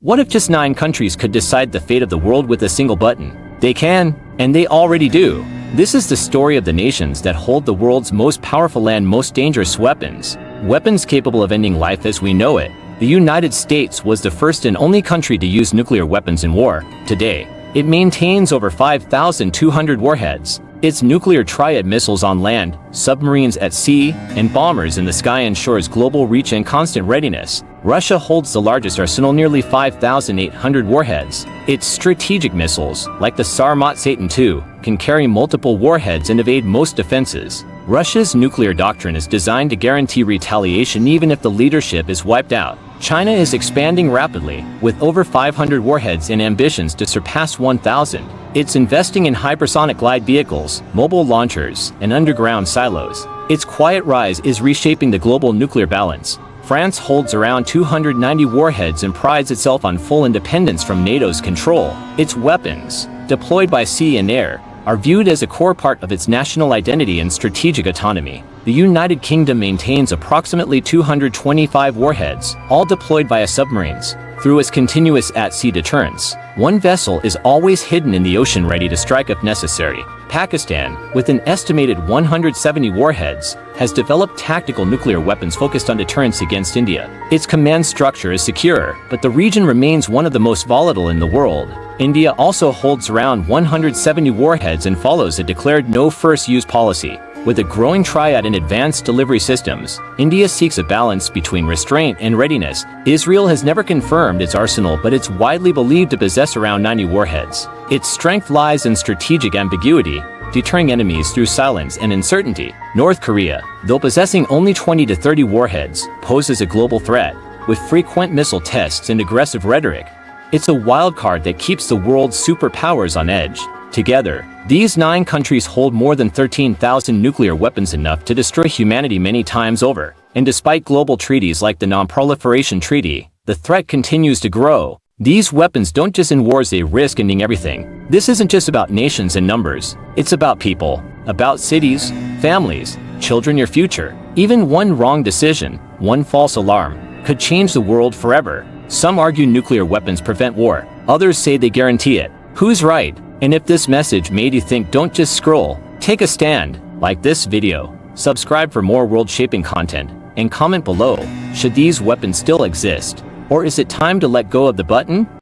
What if just 9 countries could decide the fate of the world with a single button? They can, and they already do. This is the story of the nations that hold the world's most powerful and most dangerous weapons. Weapons capable of ending life as we know it. The United States was the first and only country to use nuclear weapons in war. Today, it maintains over 5,200 warheads. Its nuclear triad missiles on land, submarines at sea, and bombers in the sky ensures global reach and constant readiness. Russia holds the largest arsenal, nearly 5,800 warheads. Its strategic missiles, like the Sarmat Satan II, can carry multiple warheads and evade most defenses. Russia's nuclear doctrine is designed to guarantee retaliation even if the leadership is wiped out. China is expanding rapidly, with over 500 warheads and ambitions to surpass 1,000. It's investing in hypersonic glide vehicles, mobile launchers, and underground silos. Its quiet rise is reshaping the global nuclear balance. France holds around 290 warheads and prides itself on full independence from NATO's control. Its weapons, deployed by sea and air, are viewed as a core part of its national identity and strategic autonomy. The United Kingdom maintains approximately 225 warheads, all deployed via submarines, through its continuous at-sea deterrence. One vessel is always hidden in the ocean ready to strike if necessary. Pakistan, with an estimated 170 warheads, has developed tactical nuclear weapons focused on deterrence against India. Its command structure is secure, but the region remains one of the most volatile in the world. India also holds around 170 warheads and follows a declared no-first-use policy. With a growing triad in advanced delivery systems, India seeks a balance between restraint and readiness. Israel has never confirmed its arsenal, but it's widely believed to possess around 90 warheads. Its strength lies in strategic ambiguity, deterring enemies through silence and uncertainty. North Korea, though possessing only 20 to 30 warheads, poses a global threat, with frequent missile tests and aggressive rhetoric. It's a wild card that keeps the world's superpowers on edge. Together, these 9 countries hold more than 13,000 nuclear weapons, enough to destroy humanity many times over. And despite global treaties like the Non-Proliferation Treaty, the threat continues to grow. These weapons don't just end wars, they risk ending everything. This isn't just about nations and numbers. It's about people, about cities, families, children, your future. Even one wrong decision, one false alarm, could change the world forever. Some argue nuclear weapons prevent war. Others say they guarantee it. Who's right? And if this message made you think, don't just scroll, take a stand. Like this video, subscribe for more world-shaping content, and comment below, should these weapons still exist? Or is it time to let go of the button?